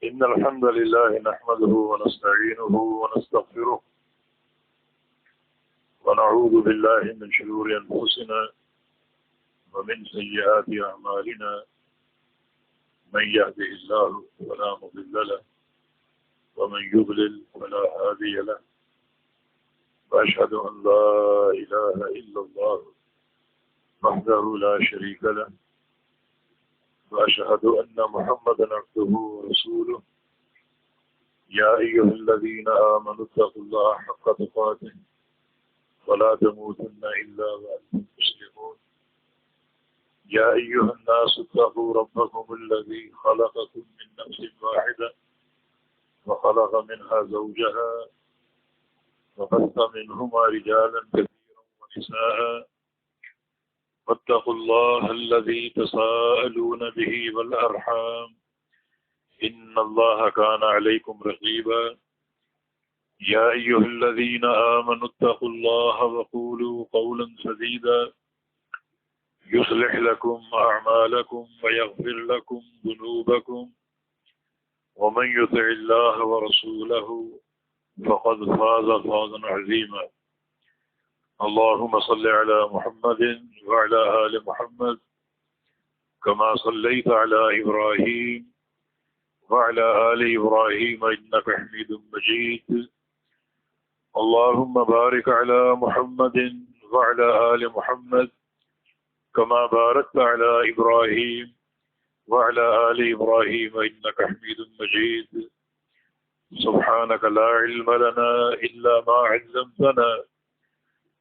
إن الحمد لله نحمده ونستعينه ونستغفره ونعوذ بالله من شرور أنفسنا ومن سيئات أعمالنا من يهده الله فلا مضل له ومن يضلل فلا هادي له وأشهد أن لا إله إلا الله وحده لا شريك له وأشهد أن محمدا عبده ورسوله يا أيها الذين آمنوا اتقوا الله حق تقاته ولا تموتن إلا وأنتم مسلمون يا أيها الناس اتقوا ربكم الذي خلقكم من نفس واحدة وخلق منها زوجها وبث منهما رجالا كثيرا ونساء واتقوا الله الذي تساءلون به والأرحام إن الله كان عليكم رقيبا يا أيها الذين آمنوا اتقوا الله وقولوا قولا سديدا يصلح لكم أعمالكم ويغفر لكم ذنوبكم ومن يطع الله ورسوله فقد فاز فوزا عظيما اللهم صل على محمد وعلى آل محمد كما صليت على إبراهيم وعلى آل إبراهيم إنك حميد مجيد اللهم بارك على محمد وعلى آل محمد كما باركت على إبراهيم وعلى آل إبراهيم إنك حميد مجيد سبحانك لا علم لنا إلا ما علمتنا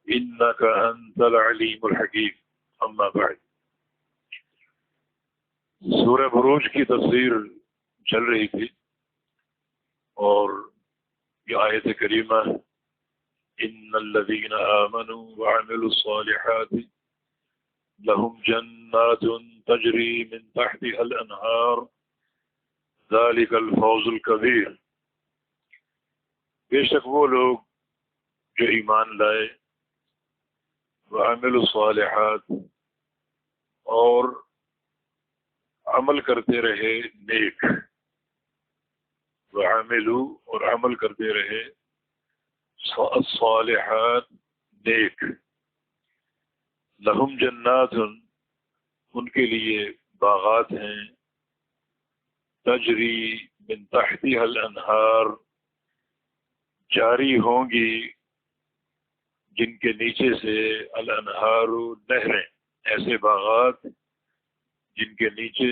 إنك أنت العليم الحكيم أما بعد سورہ بروج کی تفسیر چل رہی تھی اور یہ آیت کریمہ ان الذين آمنوا وعملوا الصالحات لهم جنات تجري من تحتها الأنهار ذلك الفوز الكبير بے شک وہ لوگ جو ایمان لائے وعملوا الصالحات اور عمل کرتے رہے نیک وعملوا اور عمل کرتے رہے الصالحات نیک لہم جنات ان کے لیے باغات ہیں تجری من تحتها الانہار جاری ہوں گی جن کے نیچے سے الانہار نہریں ایسے باغات جن کے نیچے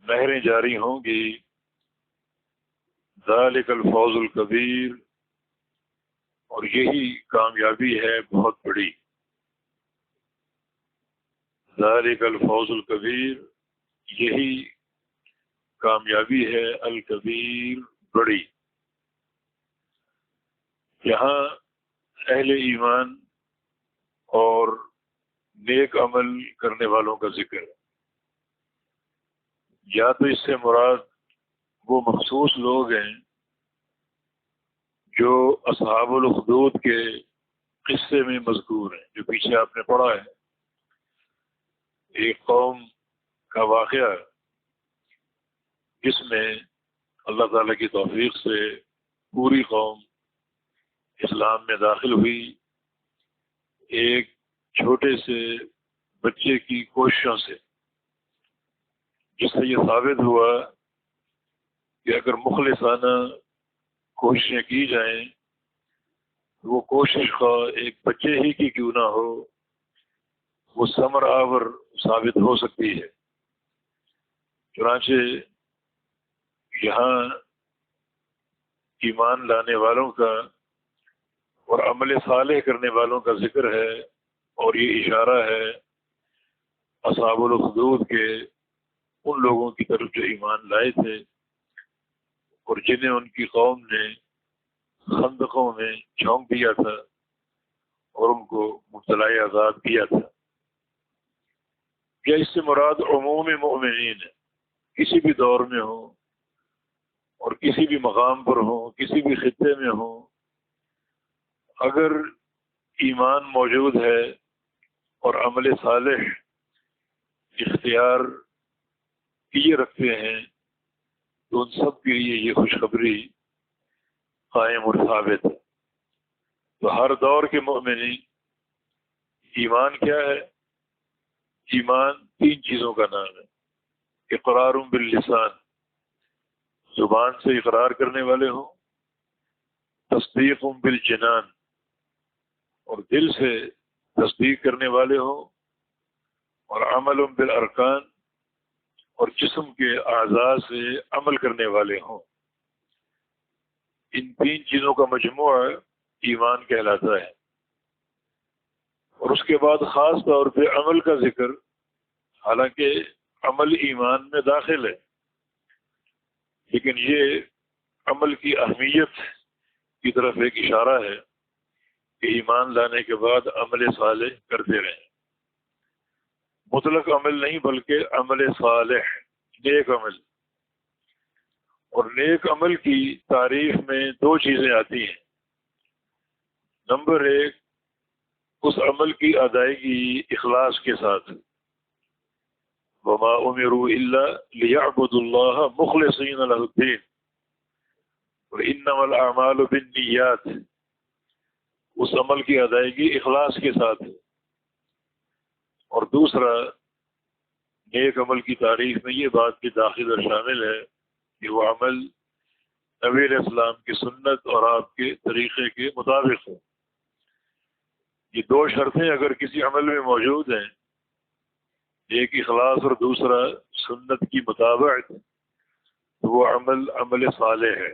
نہریں جاری ہوں گی ذالک الفوز الکبیر اور یہی کامیابی ہے بہت بڑی ذالک الفوز الکبیر یہی کامیابی ہے الکبیر بڑی یہاں اہل ایمان اور نیک عمل کرنے والوں کا ذکر ہے یا تو اس سے مراد وہ مخصوص لوگ ہیں جو اصحاب الاخدود کے قصے میں مذکور ہیں جو پیچھے آپ نے پڑھا ہے ایک قوم کا واقعہ جس میں اللہ تعالیٰ کی توفیق سے پوری قوم اسلام میں داخل ہوئی ایک چھوٹے سے بچے کی کوششوں سے جس سے یہ ثابت ہوا کہ اگر مخلصانہ کوششیں کی جائیں وہ کوشش کا ایک بچے ہی کی کیوں نہ ہو وہ ثمر آور ثابت ہو سکتی ہے چنانچہ یہاں ایمان لانے والوں کا اور عمل صالح کرنے والوں کا ذکر ہے اور یہ اشارہ ہے اصحاب الاخدود کے ان لوگوں کی طرف جو ایمان لائے تھے اور جنہیں ان کی قوم نے خندقوں میں جھونک دیا تھا اور ان کو مبتلا عذاب کیا تھا کیا اس سے مراد عموم مؤمنین ہے کسی بھی دور میں ہوں اور کسی بھی مقام پر ہوں کسی بھی خطے میں ہوں اگر ایمان موجود ہے اور عمل صالح اختیار کیے رکھتے ہیں تو ان سب کے لیے یہ خوشخبری قائم اور ثابت ہے۔ تو ہر دور کے مومنین، ایمان کیا ہے؟ ایمان 3 چیزوں کا نام ہے۔ اقرار باللسان، زبان سے اقرار کرنے والے ہوں، تصدیق بالجنان، اور دل سے تصدیق کرنے والے ہوں، اور عمل بالارکان، اور جسم کے اعضاء سے عمل کرنے والے ہوں۔ ان 3 چیزوں کا مجموعہ ایمان کہلاتا ہے۔ اور اس کے بعد خاص طور پہ عمل کا ذکر، حالانکہ عمل ایمان میں داخل ہے، لیکن یہ عمل کی اہمیت کی طرف ایک اشارہ ہے کہ ایمان لانے کے بعد عمل صالح کرتے رہیں۔ مطلق عمل نہیں بلکہ عمل صالح، نیک عمل۔ اور نیک عمل کی تعریف میں 2 چیزیں آتی ہیں۔ نمبر 1، اس عمل کی ادائیگی اخلاص کے ساتھ، وما امروا الا ليعبدوا الله مخلصين له الدين وانما الاعمال بالنیات، اس عمل کی ادائیگی اخلاص کے ساتھ ہے۔ اور دوسرا، نیک عمل کی تعریف میں یہ بات بھی داخل اور شامل ہے کہ وہ عمل نبی علیہ السلام کی سنت اور آپ کے طریقے کے مطابق ہو۔ یہ 2 شرطیں اگر کسی عمل میں موجود ہیں، ایک اخلاص اور دوسرا سنت کی مطابقت، تو وہ عمل صالح ہے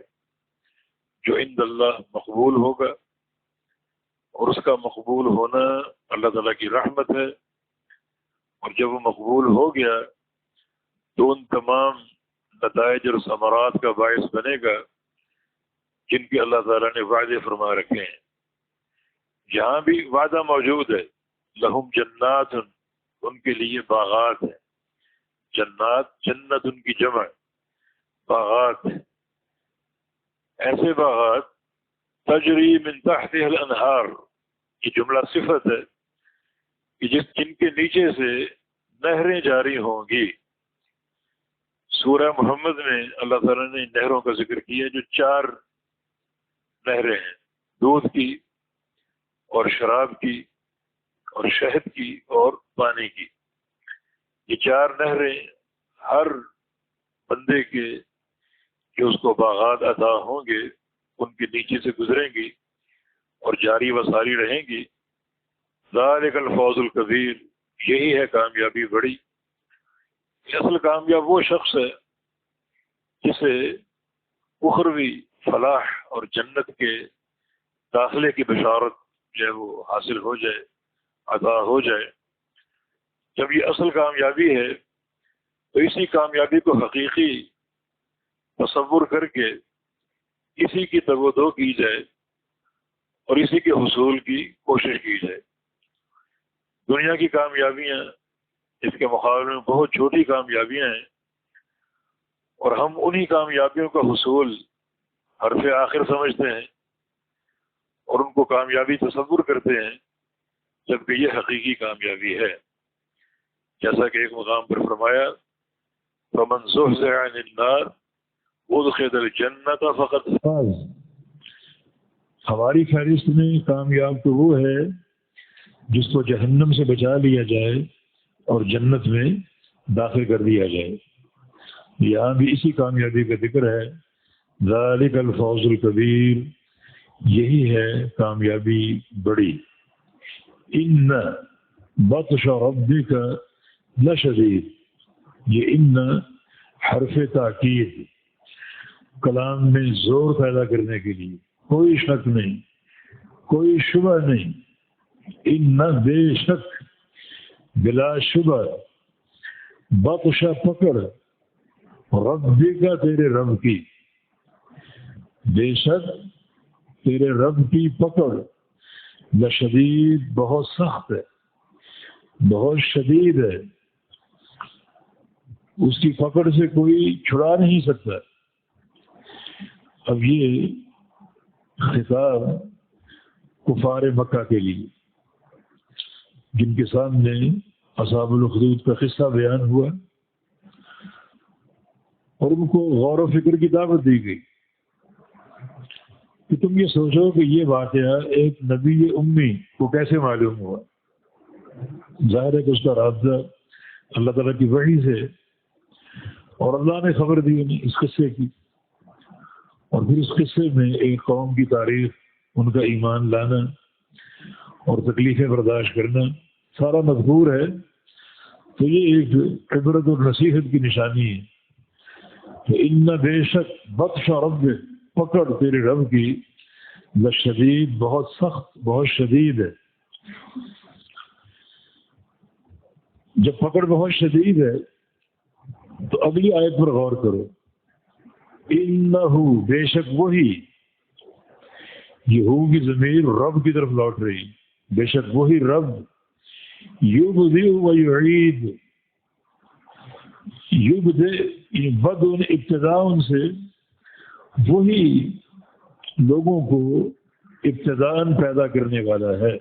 جو عند اللہ مقبول ہوگا۔ اور اس کا مقبول ہونا اللہ تعالیٰ کی رحمت ہے۔ اور جب وہ مقبول ہو گیا تو ان تمام نتائج اور ثمرات کا باعث بنے گا جن کے اللہ تعالیٰ نے وعدے فرما رکھے ہیں۔ یہاں بھی وعدہ موجود ہے، لہم جنات، ان کے لیے باغات ہیں۔ جنات، جنت ان کی جمع، باغات، ایسے باغات تجری من تحتها الانہار، یہ جملہ صفت ہے کہ جن کے نیچے سے نہریں جاری ہوں گی۔ سورہ محمد میں اللہ تعالیٰ نے نہروں کا ذکر کیا جو 4 نہریں ہیں، دودھ کی اور شراب کی اور شہد کی اور پانی کی۔ یہ 4 نہریں ہر بندے کے جو اس کو باغات عطا ہوں گے ان کے نیچے سے گزریں گی اور جاری و ساری رہیں گی۔ ذالک الفوز الکبیر، یہی ہے کامیابی بڑی۔ اصل کامیاب وہ شخص ہے جسے اخروی فلاح اور جنت کے داخلے کی بشارت جو ہے وہ حاصل ہو جائے، عطا ہو جائے۔ جب یہ اصل کامیابی ہے تو اسی کامیابی کو حقیقی تصور کر کے اسی کی تگ و دو کی جائے اور اسی کے حصول کی کوشش کی جائے۔ دنیا کی کامیابیاں اس کے مقابلے میں بہت چھوٹی کامیابیاں ہیں، اور ہم انہی کامیابیوں کا حصول حرف آخر سمجھتے ہیں اور ان کو کامیابی تصور کرتے ہیں، جبکہ یہ حقیقی کامیابی ہے۔ جیسا کہ ایک مقام پر فرمایا، فَمَنْ زُحْزِحَ عَنِ النَّارِ وَأُدْخِلَ الْجَنَّةَ فَقَدْ فَازَ۔ ہماری فہرست میں کامیاب تو وہ ہے جس کو جہنم سے بچا لیا جائے اور جنت میں داخل کر دیا جائے۔ یہاں بھی اسی کامیابی کا ذکر ہے، ذالک الفوز الکبیر، یہی ہے کامیابی بڑی۔ ان بطش ربک لشدید، یہ ان حرف تاکید، کلام میں زور پیدا کرنے کے لیے، کوئی شک نہیں، کوئی شبہ نہیں۔ ان بے شک، بلا شبہ، بطش پکڑ، ربی کا تیرے رب کی، بے شک تیرے رب کی پکڑ، لشدید، بہت سخت ہے، بہت شدید ہے، اس کی پکڑ سے کوئی چھڑا نہیں سکتا۔ اب یہ خطاب کفار مکہ کے لیے جن کے سامنے اصحاب الاخدود کا قصہ بیان ہوا، اور ان کو غور و فکر کی دعوت دی گئی کہ تم یہ سوچو کہ یہ واقعہ ایک نبی امی کو کیسے معلوم ہوا. ظاہر ہے کہ اس کا رابطہ اللہ تعالیٰ کی وحی سے، اور اللہ نے خبر دی انہیں اس قصے کی، اور پھر اس قصے میں ایک قوم کی تاریخ، ان کا ایمان لانا اور تکلیفیں برداشت کرنا سارا مذکور ہے. تو یہ ایک عبرت اور نصیحت کی نشانی ہے کہ ان بے شک بطش رب، پکڑ تیرے رب کی، لشدید، بہت سخت، بہت شدید ہے. جب پکڑ بہت شدید ہے تو اگلی آیت پر غور کرو. انہو، بے شک وہی، یہ ہو کی ضمیر رب کی طرف لوٹ رہی، بے شک وہی رب، یبدئ و یعید، یبدئ بد ابتدا ان سے، وہی لوگوں کو ابتداءً پیدا کرنے والا ہے.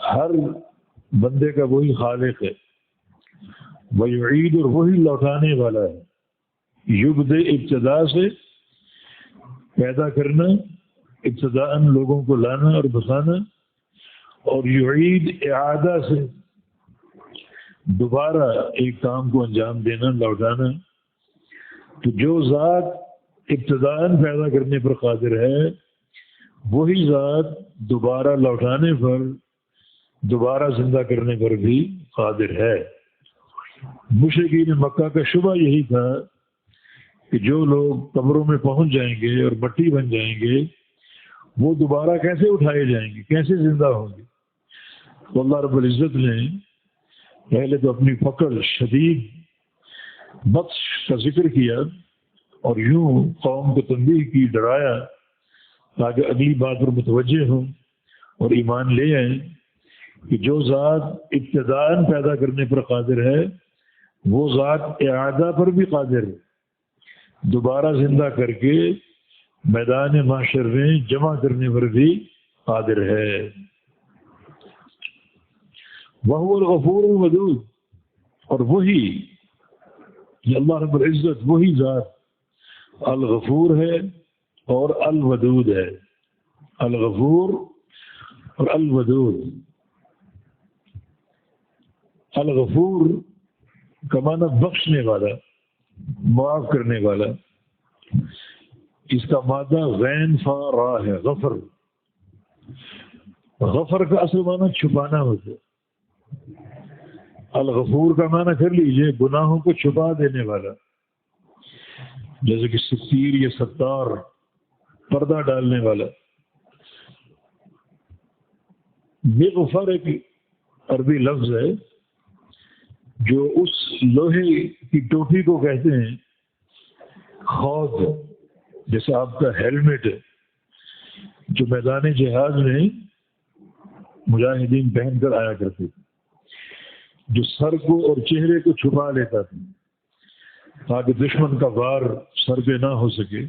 ہر بندے کا وہی خالق ہے. ویعید، اور وہی لوٹانے والا ہے. یبدئ ابتدا سے پیدا کرنا، ابتداءً لوگوں کو لانا اور بسانا، اور یعید اعادہ سے دوبارہ ایک کام کو انجام دینا، لوٹانا. تو جو ذات ابتداءً پیدا کرنے پر قادر ہے وہی ذات دوبارہ لوٹانے پر، دوبارہ زندہ کرنے پر بھی قادر ہے. مشرکین مکہ کا شبہ یہی تھا کہ جو لوگ قبروں میں پہنچ جائیں گے اور مٹی بن جائیں گے وہ دوبارہ کیسے اٹھائے جائیں گے، کیسے زندہ ہوں گے. تو اللہ رب العزت نے پہلے تو اپنی پکڑ شدید بطش کا ذکر کیا اور یوں قوم کو تنبیہ کی، ڈرایا تاکہ اگلی بات پر متوجہ ہوں اور ایمان لے آئیں کہ جو ذات ابتداءً پیدا کرنے پر قادر ہے وہ ذات اعادہ پر بھی قادر ہے، دوبارہ زندہ کر کے میدان محشر میں جمع کرنے پر بھی قادر ہے. وَهُوَ الْغَفُورُ الْوَدُودُ، اور وہی یہ اللہ رب العزت وہی ذات الغفور ہے اور الودود ہے. الغفور اور الودود. الغفور کا معنی بخشنے والا، معاف کرنے والا. اس کا مادہ غین فا را ہے، غفر. غفر کا اصل معنی چھپانا ہوتا ہے. الغفور کا معنی کر لیجئے گناہوں کو چھپا دینے والا، جیسے کہ ستیر یا ستار، پردہ ڈالنے والا. مغفر ایک عربی لفظ ہے جو اس لوہے کی ٹوپی کو کہتے ہیں، خوض، جیسے آپ کا ہیلمٹ ہے جو میدان جہاد میں مجاہدین پہن کر آیا کرتے تھے، جو سر کو اور چہرے کو چھپا لیتا تھا تاکہ دشمن کا وار سر پہ نہ ہو سکے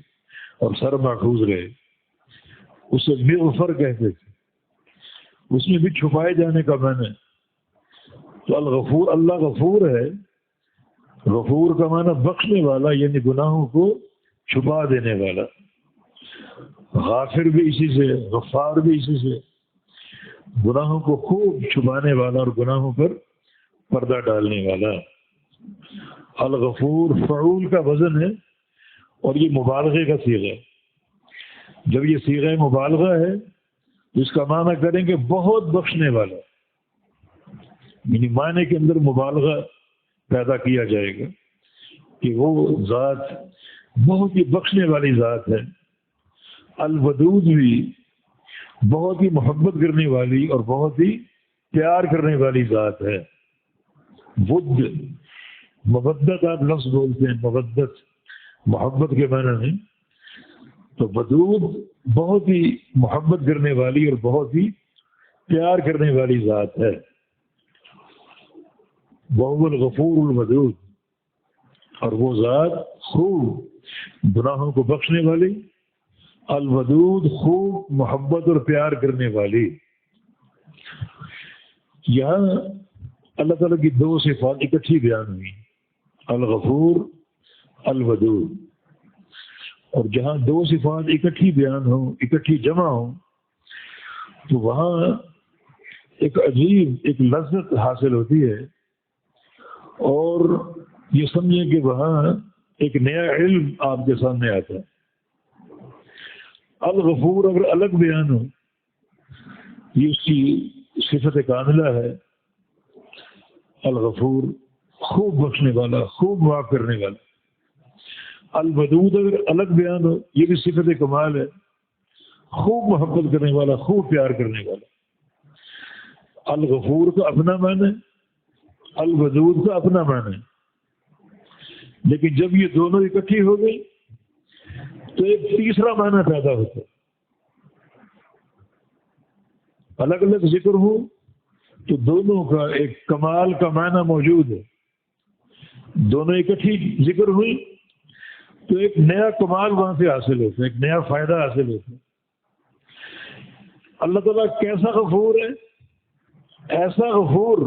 اور سر محفوظ رہے. اسے مغفر کہتے تھے. اس میں بھی چھپائے جانے کا معنی. تو الغفور، اللہ غفور ہے. غفور کا معنی بخشنے والا، یعنی گناہوں کو چھپا دینے والا. غافر بھی اسی سے، غفار بھی اسی سے. گناہوں کو خوب چھپانے والا اور گناہوں پر پردہ ڈالنے والا. الغفور فعول کا وزن ہے اور یہ مبالغے کا صیغہ ہے. جب یہ صیغہ مبالغہ ہے تو اس کا معنی کریں کہ بہت بخشنے والا، یعنی معنی کے اندر مبالغہ پیدا کیا جائے گا کہ وہ ذات بہت ہی بخشنے والی ذات ہے. الودود بھی بہت ہی محبت کرنے والی اور بہت ہی پیار کرنے والی ذات ہے. ود، مودت آپ لفظ بولتے ہیں، مودت محبت کے معنی میں. تو ودود بہت ہی محبت کرنے والی اور بہت ہی پیار کرنے والی ذات ہے. وَهُوَ الْغَفُورُ الْوَدُودُ، اور وہ ذات خوب گناہوں کو بخشنے والی، الودود خوب محبت اور پیار کرنے والی. یہاں اللہ تعالیٰ کی دو صفات اکٹھی بیان ہوئی. الغفور الودود. اور جہاں دو صفات اکٹھی بیان ہوں، اکٹھی جمع ہوں، تو وہاں ایک عجیب ایک لذت حاصل ہوتی ہے، اور یہ سمجھیں کہ وہاں ایک نیا علم آپ کے سامنے آتا ہے. الغفور اگر الگ بیان ہو، یہ اس کی صفت کاملہ ہے. الغفور خوب بخشنے والا، خوب معاف کرنے والا. الودود اگر الگ بیان ہو، یہ بھی صفت کمال ہے، خوب محبت کرنے والا، خوب پیار کرنے والا. الغفور کا اپنا معنی، الودود کا اپنا معنی. لیکن جب یہ دونوں اکٹھی ہو گئی تو ایک تیسرا معنی پیدا ہوتا ہے. الگ الگ ذکر ہو تو دونوں کا ایک کمال کا معنی موجود ہے. دونوں اکٹھی ذکر ہوئی تو ایک نیا کمال وہاں سے حاصل ہوتا ہے، ایک نیا فائدہ حاصل ہوتا ہے. اللہ تعالیٰ کیسا غفور ہے؟ ایسا غفور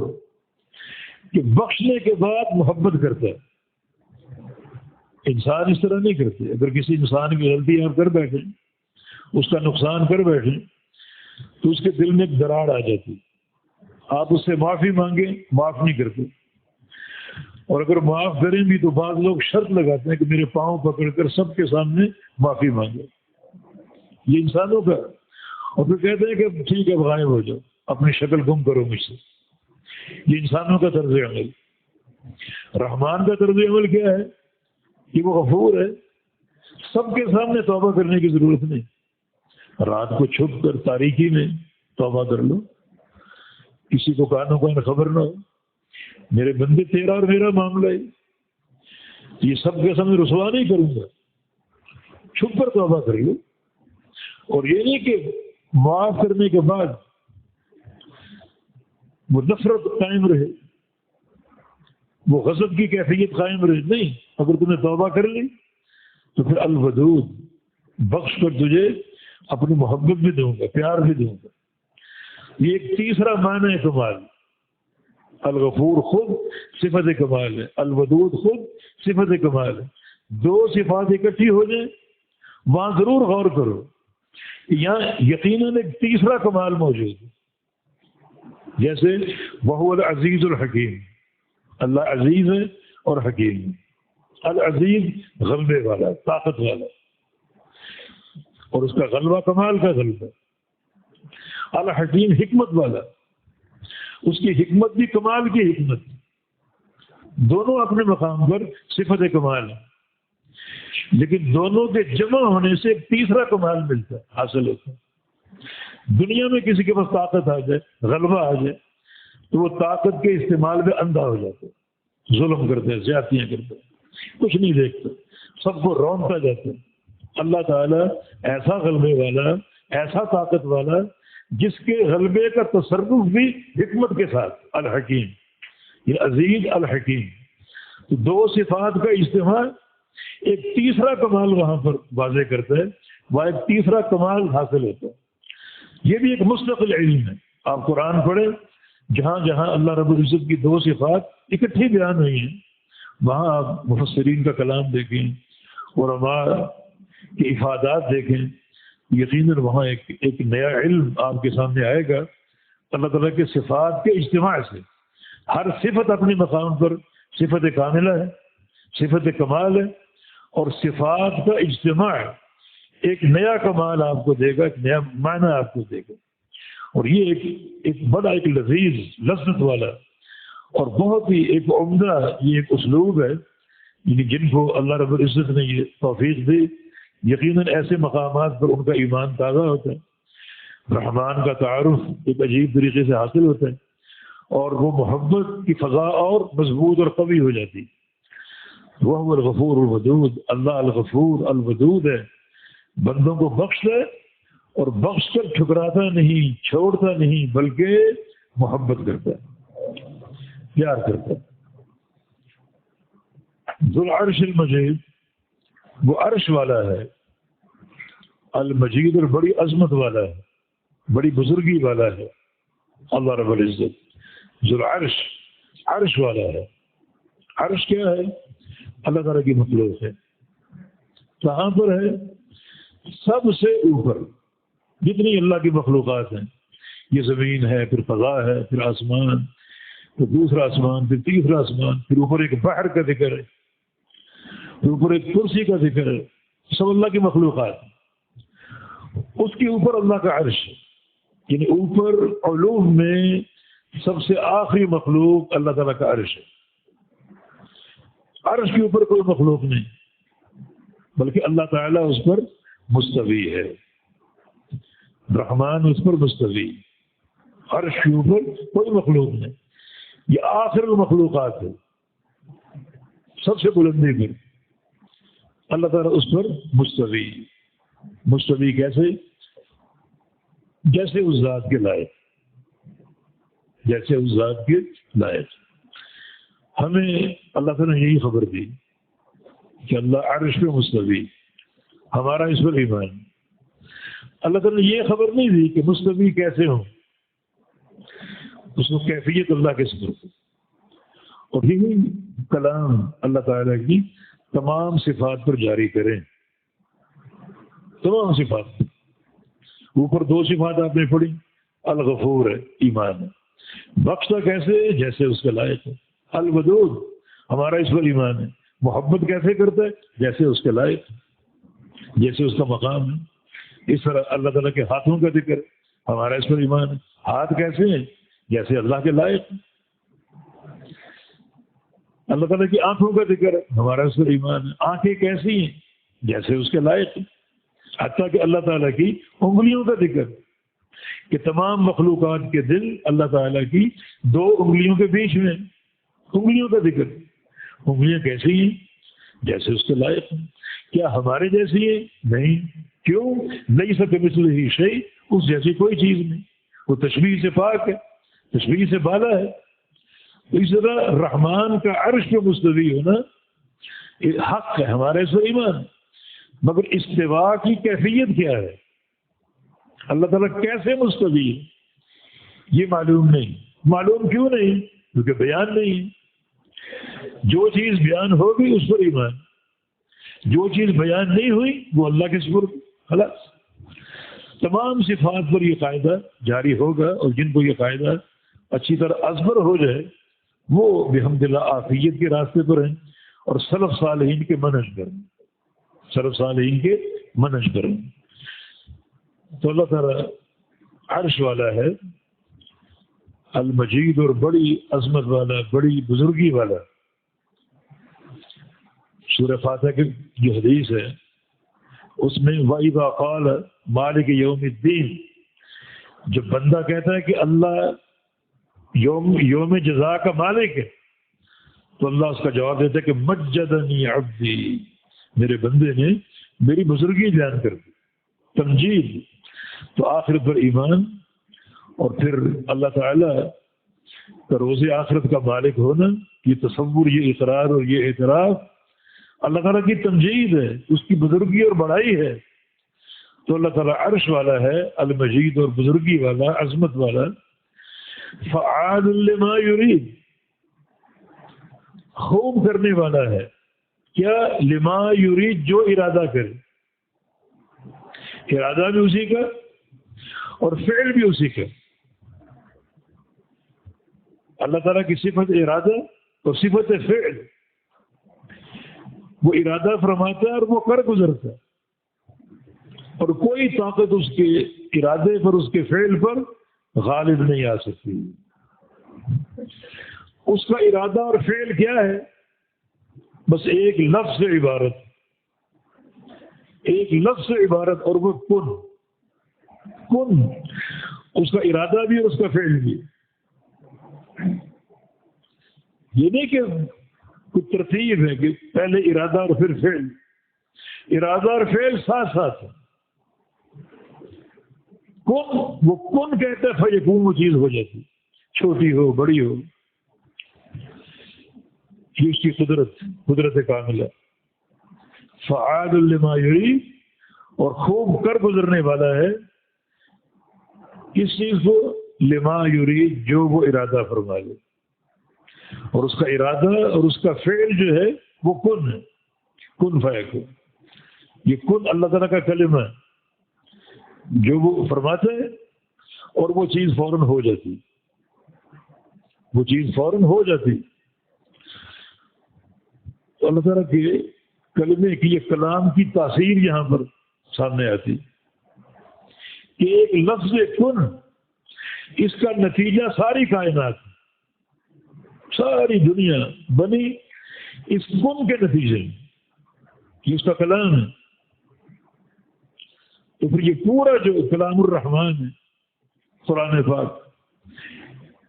کہ بخشنے کے بعد محبت کرتا ہے. انسان اس طرح نہیں کرتے. اگر کسی انسان کی غلطی آپ کر بیٹھیں، اس کا نقصان کر بیٹھیں، تو اس کے دل میں ایک دراڑ آ جاتی. آپ اس سے معافی مانگیں، معاف نہیں کرتے. اور اگر معاف کریں بھی تو بعض لوگ شرط لگاتے ہیں کہ میرے پاؤں پکڑ کر سب کے سامنے معافی مانگے. یہ انسانوں کا. اور پھر کہتے ہیں کہ ٹھیک ہے غائب ہو جاؤ، اپنی شکل گم کرو مجھ سے. یہ انسانوں کا طرز عمل. رحمان کا طرز عمل کیا ہے کہ وہ غفور ہے. سب کے سامنے توبہ کرنے کی ضرورت نہیں. رات کو چھپ کر تاریکی میں توبہ کر لو، کسی کو کانوں کان خبر نہ ہو. میرے بندے تیرا اور میرا معاملہ ہے، یہ سب کے سامنے رسوا نہیں کروں گا. چھپ کر توبہ کر لو. اور یہ نہیں کہ معاف کرنے کے بعد وہ نفرت قائم رہے، وہ غضب کی کیفیت قائم رہے. نہیں، اگر تم نے توبہ کر لی تو پھر الودود، بخش کر تجھے اپنی محبت بھی دوں گا، پیار بھی دوں گا. یہ ایک تیسرا معنی ہے کمال. الغفور خود صفت کمال ہے، الودود خود صفت کمال ہے. دو صفات اکٹھی ہو جائیں وہاں ضرور غور کرو. یہاں یقیناً ایک تیسرا کمال موجود ہے. جیسے وہو العزیز الحکیم، اللہ عزیز ہے اور حکیم ہے. العزیز غلبے والا، طاقت والا، اور اس کا غلبہ کمال کا غلبہ. الحکیم حکمت والا، اس کی حکمت بھی کمال کی حکمت. دونوں اپنے مقام پر صفت کمال ہے، لیکن دونوں کے جمع ہونے سے ایک تیسرا کمال ملتا ہے، حاصل ہوتا ہے. دنیا میں کسی کے پاس طاقت آ جائے، غلبہ آ جائے، تو وہ طاقت کے استعمال میں اندھا ہو جاتا ہے، ظلم کرتے ہیں، زیادتیاں کرتے ہیں، کچھ نہیں دیکھتے، سب کو رونتا جاتا ہے. اللہ تعالیٰ ایسا غلبے والا، ایسا طاقت والا، جس کے غلبے کا تصرف بھی حکمت کے ساتھ. الحکیم، یہ عزیز الحکیم. تو دو صفات کا اجتماع ایک تیسرا کمال وہاں پر واضح کرتا ہے، وہاں ایک تیسرا کمال حاصل ہوتا ہے. یہ بھی ایک مستقل علم ہے. آپ قرآن پڑھیں، جہاں جہاں اللہ رب العزت کی دو صفات اکٹھی بیان ہوئی ہیں، وہاں آپ مفسرین کا کلام دیکھیں، علماء کے افادات دیکھیں. یقیناً وہاں ایک نیا علم آپ کے سامنے آئے گا. اللہ تعالیٰ کے صفات کے اجتماع سے ہر صفت اپنے مقام پر صفت کاملہ ہے، صفت کمال ہے، اور صفات کا اجتماع ایک نیا کمال آپ کو دے گا، ایک نیا معنی آپ کو دے گا. اور یہ ایک بڑا ایک لذیذ لذت والا اور بہت ہی ایک عمدہ یہ ایک اسلوب ہے، یعنی جن کو اللہ رب العزت نے یہ توفیق دی، یقیناً ایسے مقامات پر ان کا ایمان تازہ ہوتا ہے، رحمان کا تعارف ایک عجیب طریقے سے حاصل ہوتا ہے، اور وہ محبت کی فضا اور مضبوط اور قوی ہو جاتی. وہ الغفور الودود، اللہ الغفور الودود ہے، بندوں کو بخش دے اور بخش کر ٹھکراتا نہیں، چھوڑتا نہیں، بلکہ محبت کرتا ہے، پیار کرتا ہے. ذو العرش المجید، وہ عرش والا ہے، المجید اور بڑی عظمت والا ہے، بڑی بزرگی والا ہے. اللہ رب العزت ذو العرش، عرش والا ہے. عرش کیا ہے؟ اللہ تعالیٰ کی مخلوق ہے. کہاں پر ہے؟ سب سے اوپر جتنی اللہ کی مخلوقات ہیں. یہ زمین ہے، پھر فضا ہے، پھر آسمان، پھر دوسرا آسمان، پھر تیسرا آسمان، پھر اوپر ایک بحر کا ذکر ہے، پھر اوپر ایک کرسی کا ذکر ہے. سب اللہ کی مخلوقات. اس کے اوپر اللہ کا عرش ہے. یعنی اوپر علوم میں سب سے آخری مخلوق اللہ تعالیٰ کا عرش ہے. عرش کے اوپر کوئی مخلوق نہیں، بلکہ اللہ تعالیٰ اس پر مستوی ہے. رحمان اس پر مستوی. عرش کے اوپر کوئی مخلوق نہیں. یہ آخر المخلوقات ہے، سب سے بلندی پر. اللہ تعالیٰ اس پر مستوی. مستوی کیسے؟ جیسے اس ذات کے لائق، جیسے اس ذات کے لائق. ہمیں اللہ تعالیٰ نے یہی خبر دی کہ اللہ عرش پہ مستوی. ہمارا اس پر ایمان. اللہ تعالیٰ نے یہ خبر نہیں دی کہ مستوی کیسے ہوں. اس کو کیفیت اللہ کے سپرد. اور یہی کلام اللہ تعالیٰ کی تمام صفات پر جاری کریں. تمام صفات. اوپر دو صفات آپ نے پڑھی. الغفور ہے، ایمان ہے. بخشتا کیسے؟ جیسے اس کے لائق ہے. الودود، ہمارا اس پر ایمان ہے. محبت کیسے کرتا ہے؟ جیسے اس کے لائق ہے، جیسے اس کا مقام ہے. اس طرح اللہ تعالیٰ کے ہاتھوں کا ذکر، ہمارا اس پر ایمان ہے. ہاتھ کیسے ہیں؟ جیسے اللہ کے لائق. اللہ تعالیٰ کی آنکھوں کا ذکر ہے، ہمارا اس پر ایمان ہے. آنکھیں کیسی ہیں؟ جیسے اس کے لائق. حتیٰ کہ اللہ تعالیٰ کی انگلیوں کا ذکر کہ تمام مخلوقات کے دل اللہ تعالیٰ کی دو انگلیوں کے بیچ میں. انگلیوں کا ذکر. انگلیاں کیسی ہیں؟ جیسے اس کے لائق. کیا ہمارے جیسی ہیں؟ نہیں. کیوں؟ نہیں سکے مثل ہی شیء، اس جیسی کوئی چیز نہیں. وہ تشبیہ سے پاک ہے، تشبیہ سے بالا ہے. اس طرح رحمان کا عرش پہ مستوی ہونا حق ہے، ہمارے اس پر ایمان ہے. مگر استوا کی کیفیت کیا ہے؟ اللہ تعالیٰ کیسے مستوی ہے یہ معلوم نہیں. معلوم کیوں نہیں؟ کیونکہ بیان نہیں ہے. جو چیز بیان ہوگی اس پر ایمان. جو چیز بیان نہیں ہوئی وہ اللہ کے سپرد. خلاص. تمام صفات پر یہ قاعدہ جاری ہوگا، اور جن کو یہ قاعدہ اچھی طرح ازبر ہو جائے وہ بحمد اللہ عافیت کے راستے پر ہیں اور سلف صالحین کے منہج پر. سلف صالحین کے منہج پر. تو اللہ تعالیٰ عرش والا ہے، المجید، اور بڑی عظمت والا، بڑی بزرگی والا. سورہ فاتحہ کی جو حدیث ہے اس میں وَإِذَا قَالَ مَالِكِ يَوْمِ الدِّينِ، جب بندہ کہتا ہے کہ اللہ یوم جزا کا مالک ہے، تو اللہ اس کا جواب دیتا ہے کہ مجدنی عبدی، میرے بندے نے میری بزرگی بیان کر دی. تمجید. تو آخرت پر ایمان، اور پھر اللہ تعالیٰ کا روز آخرت کا مالک ہونا، یہ تصور، یہ اقرار اور یہ اعتراف اللہ تعالیٰ کی تمجید ہے، اس کی بزرگی اور بڑائی ہے. تو اللہ تعالیٰ عرش والا ہے، المجید اور بزرگی والا، عظمت والا. فعال لما یرید، خوب کرنے والا ہے. کیا؟ لما یرید، جو ارادہ کرے. ارادہ بھی اسی کا اور فعل بھی اسی کا. اللہ تعالیٰ کی صفت ارادہ اور صفت فعل. وہ ارادہ فرماتا ہے اور وہ کر گزرتا ہے، اور کوئی طاقت اس کے ارادے پر، اس کے فعل پر غالب نہیں آ سکتی. اس کا ارادہ اور فعل کیا ہے؟ بس ایک لفظ سے عبارت، ایک لفظ سے عبارت، اور وہ کن. کن اس کا ارادہ بھی اور اس کا فعل بھی. یہ نہیں کہ کوئی ترتیب ہے کہ پہلے ارادہ اور پھر فعل. ارادہ اور فعل ساتھ ساتھ ہے. کن، وہ کن کہتا ہے فیکون، وہ چیز ہو جاتی، چھوٹی ہو بڑی ہو. یہ اس کی قدرت کاملہ. فعال لما یرید، اور خوب کر گزرنے والا ہے کس چیز کو؟ لما یرید، جو وہ ارادہ فرما لے. اور اس کا ارادہ اور اس کا فعل جو ہے وہ کن ہے، کن فیکون. یہ کن اللہ تعالیٰ کا کلمہ ہے جو وہ فرماتے ہیں اور وہ چیز فوراً ہو جاتی، وہ چیز فوراً ہو جاتی. تو اللہ تعالیٰ کے کلمے کی، یہ کلام کی تاثیر یہاں پر سامنے آتی کہ ایک لفظ کن، اس کا نتیجہ ساری کائنات، ساری دنیا بنی اس کن کے نتیجے میں، یہ اس کا کلام ہے. تو پھر یہ پورا جو کلام الرحمن ہے قرآن پاک،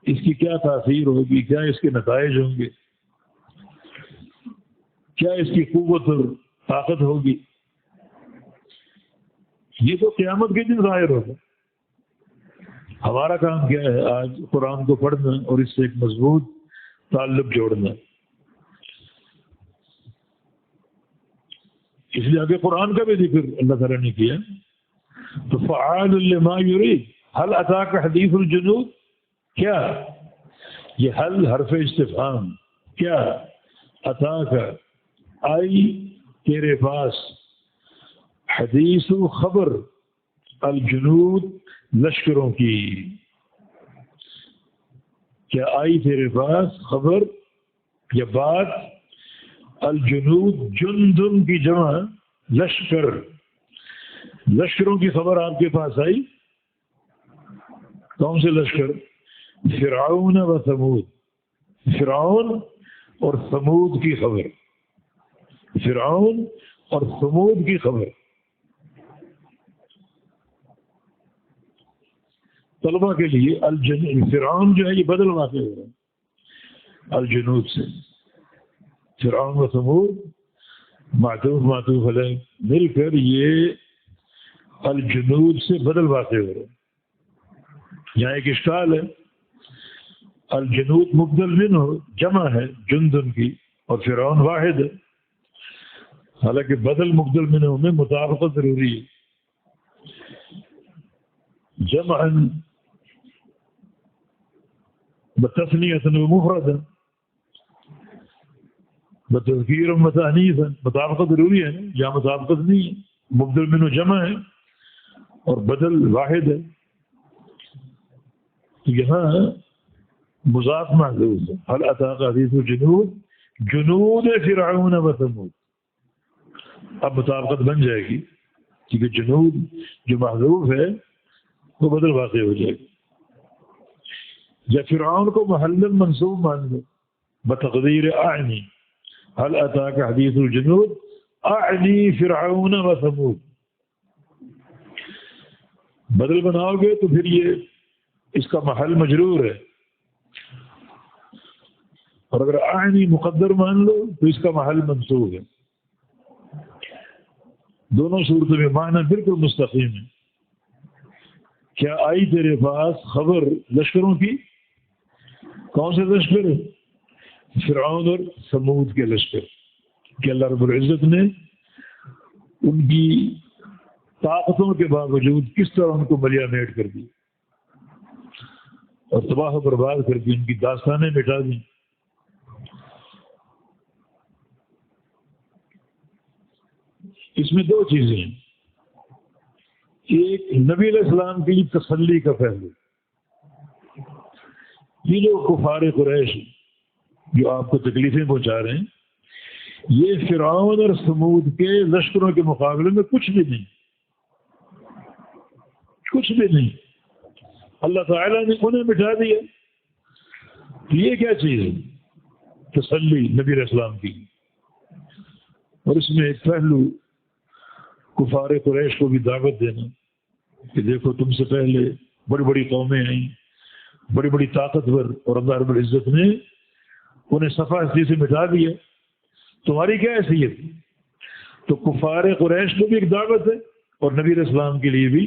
اس کی کیا تاثیر ہوگی، کیا اس کے نتائج ہوں گے، کیا اس کی قوت اور طاقت ہوگی، یہ تو قیامت کے دن ظاہر ہوگا. ہمارا کام کیا ہے؟ آج قرآن کو پڑھنا اور اس سے ایک مضبوط تعلق جوڑنا. اس لیے آگے قرآن کا بھی ذکر اللہ تعالیٰ نے کیا. تو فعال لما یرید، هل اتاک حدیث الجنود، کیا یہ حل حرف استفہام، کیا اتاک آئی تیرے پاس، حدیث خبر الجنود لشکروں کی، کیا آئی تیرے پاس خبر یا بات، الجنود جندن کی جمع لشکر، لشکروں کی خبر آپ کے پاس آئی. کون سے لشکر؟ فرعون و ثمود، فرعون اور ثمود کی خبر، فرعون اور ثمود کی خبر. طلبہ کے لیے فرعون جو ہے یہ بدل واقع ہو رہا ہے الجنود سے. فرعون و ثمود معطوف معطوف علیہ مل کر یہ الجنود سے بدل واقع ہو رہا ہے. یہاں ایک اشکال ہے، الجنود مبدل منہ جمع ہے جندن کی اور فرعون واحد ہے، حالانکہ بدل مبدل منہ میں مطابقت ضروری ہے. جمعا بتثنیۃ و مفردا بتذکیر و تانیثا، مطابقت ضروری ہے. یہاں مطابقت نہیں ہے، مبدل منہ جمع ہے اور بدل واحد ہے. تو یہاں مضاف محذوف ہے. هل اتاک حدیث الجنود، جنود فرعون و ثمود. اب مطابقت بن جائے گی کیونکہ جنود جو محذوف ہے وہ بدل واقع ہو جائے گی. یا فرعون کو محل منصوب مان لو بتقدیر اعنی، هل اتاک حدیث الجنود اعنی فرعون و ثمود. بدل بناؤ گے تو پھر یہ اس کا محل مجرور ہے، اور اگر اعنی مقدر مان لو تو اس کا محل منصوب ہے. دونوں صورتوں میں معنی بالکل مستقیم ہے. کیا آئی تیرے پاس خبر لشکروں کی؟ کون سے لشکر؟ فرعون اور ثمود کے لشکر. کہ اللہ رب العزت نے ان کی طاقتوں کے باوجود کس طرح ان کو ملیا میٹ کر دی اور تباہ و برباد کر دی، ان کی داستانیں مٹا دیں. اس میں دو چیزیں ہیں. ایک نبی علیہ السلام کے لیے تسلی کا پہلو، یہ جو کفار قریش جو آپ کو تکلیفیں پہنچا رہے ہیں، یہ فرعون اور ثمود کے لشکروں کے مقابلے میں کچھ بھی نہیں، کچھ بھی نہیں. اللہ تعالیٰ نے انہیں مٹا دیا. یہ کیا چیز ہے؟ تسلی نبی علیہ السلام کی. اور اس میں ایک پہلو کفار قریش کو بھی دعوت دینا کہ دیکھو تم سے پہلے بڑی بڑی قومیں آئیں، بڑی بڑی طاقتور، اور اللہ رب العزت نے انہیں صفحہ ہستی سے مٹا دیا. تمہاری کیا حیثیت؟ تو کفار قریش کو بھی ایک دعوت ہے اور نبی علیہ السلام کے لیے بھی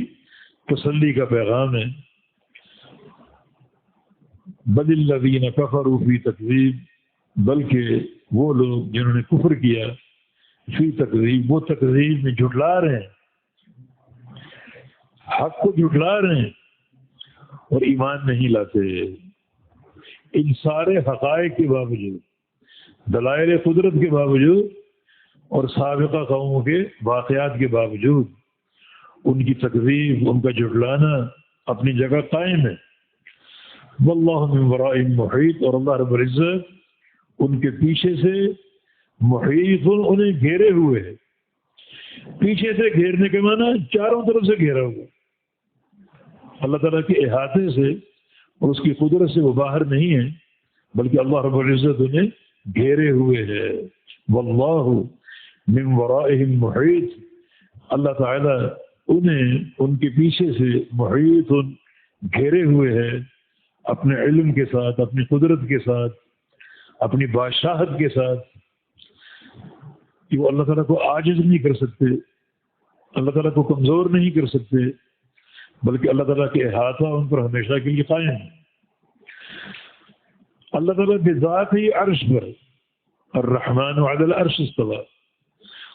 تسلی کا پیغام ہے. بل الذین کفروا فی تکذیب، بلکہ وہ لوگ جنہوں نے کفر کیا، فی تکذیب، وہ تکذیب میں جھٹلا رہے ہیں، حق کو جھٹلا رہے ہیں اور ایمان نہیں لاتے. ان سارے حقائق کے باوجود دلائل قدرت کے باوجود اور سابقہ قوموں کے واقعات کے باوجود ان کی تکذیب، ان کا جھٹلانا اپنی جگہ قائم ہے۔ واللہ من ورائہم محیط، اور اللہ رب العزت ان کے پیچھے سے محیط، انہیں گھیرے ہوئے ہے۔ پیچھے سے گھیرنے کے معنی چاروں طرف سے گھیرا ہوا۔ اللہ تعالیٰ کے احاطے سے اور اس کی قدرت سے وہ باہر نہیں ہے، بلکہ اللہ رب العزت انہیں گھیرے ہوئے ہے۔ واللہ من ورائہم محیط، اللہ تعالیٰ انہیں ان کے پیچھے سے محیط گھیرے ہوئے ہے، اپنے علم کے ساتھ، اپنی قدرت کے ساتھ، اپنی بادشاہت کے ساتھ، کہ وہ اللہ تعالیٰ کو عاجز نہیں کر سکتے، اللہ تعالیٰ کو کمزور نہیں کر سکتے، بلکہ اللہ تعالیٰ کے احاطہ ان پر ہمیشہ کے لیے قائم ہے۔ اللہ تعالیٰ کے ذات ہی عرش پر، الرحمن علی العرش استوى،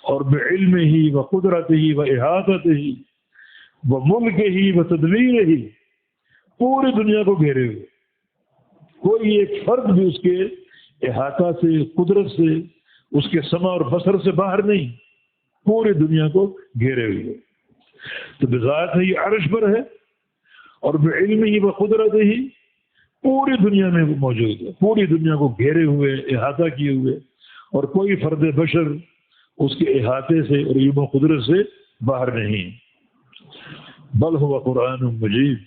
اور بعلمہ و قدرتہ و احاطتہ و ملکہ و تدبیرہ پوری دنیا کو گھیرے ہوئے، کوئی ایک فرد بھی اس کے احاطہ سے، قدرت سے، اس کے سمع اور بصر سے باہر نہیں، پوری دنیا کو گھیرے ہوئے۔ تو بذات ہی عرش پر ہے اور بعلمہ و قدرتہ ہی پوری دنیا میں موجود ہے، پوری دنیا کو گھیرے ہوئے، احاطہ کیے ہوئے، اور کوئی فرد بشر اس کے احاطے سے اور علم و قدرت سے باہر نہیں۔ بل ہوا قرآن مجید،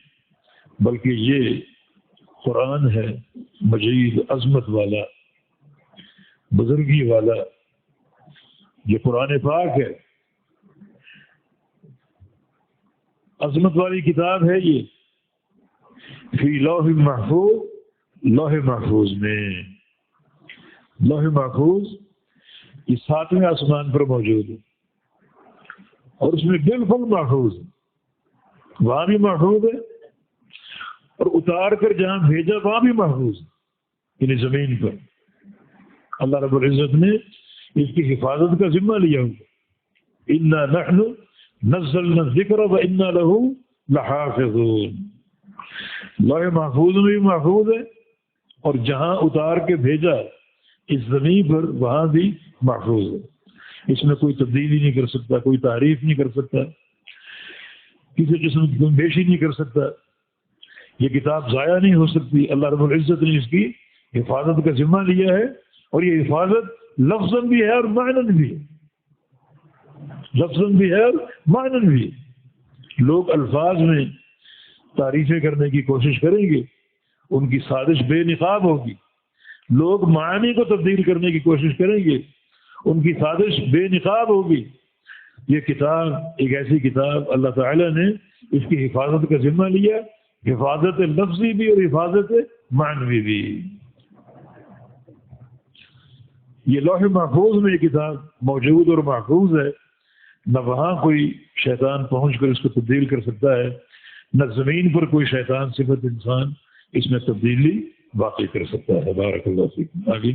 بلکہ یہ قرآن ہے مجید، عظمت والا، بزرگی والا۔ یہ قرآن پاک ہے، عظمت والی کتاب ہے، یہ فی لوح محفوظ، لوح محفوظ میں، لوح محفوظ یہ 7ویں آسمان پر موجود ہے، اور اس میں بالکل محفوظ ہے، وہاں بھی محفوظ ہے، اور اتار کر جہاں بھیجا وہاں بھی محفوظ ہے، یعنی زمین پر اللہ رب العزت نے اس کی حفاظت کا ذمہ لیا ہوا۔ انا نحن نزلنا الذکر وانا له لحافظون، لوح محفوظ میں بھی محفوظ ہے، اور جہاں اتار کے بھیجا اس زمین پر وہاں بھی محفوظ ہے۔ اس میں کوئی تبدیلی نہیں کر سکتا، کوئی تعریف نہیں کر سکتا، کسی قسم کی کوئی بیشی نہیں کر سکتا، یہ کتاب ضائع نہیں ہو سکتی۔ اللہ رب العزت نے اس کی حفاظت کا ذمہ لیا ہے، اور یہ حفاظت لفظاً بھی ہے اور معناً بھی ہے، لفظاً بھی ہے اور معناً بھی ہے۔ لوگ الفاظ میں تعریفیں کرنے کی کوشش کریں گے، ان کی سازش بے نقاب ہوگی۔ لوگ معنی کو تبدیل کرنے کی کوشش کریں گے، ان کی سازش بے نقاب ہوگی۔ یہ کتاب ایک ایسی کتاب، اللہ تعالیٰ نے اس کی حفاظت کا ذمہ لیا، حفاظت لفظی بھی اور حفاظت معنوی بھی۔ یہ لوح محفوظ میں یہ کتاب موجود اور محفوظ ہے، نہ وہاں کوئی شیطان پہنچ کر اس کو تبدیل کر سکتا ہے، نہ زمین پر کوئی شیطان صفت انسان اس میں تبدیلی واقع کر سکتا ہے۔ بارک اللہ فیکم۔ آگے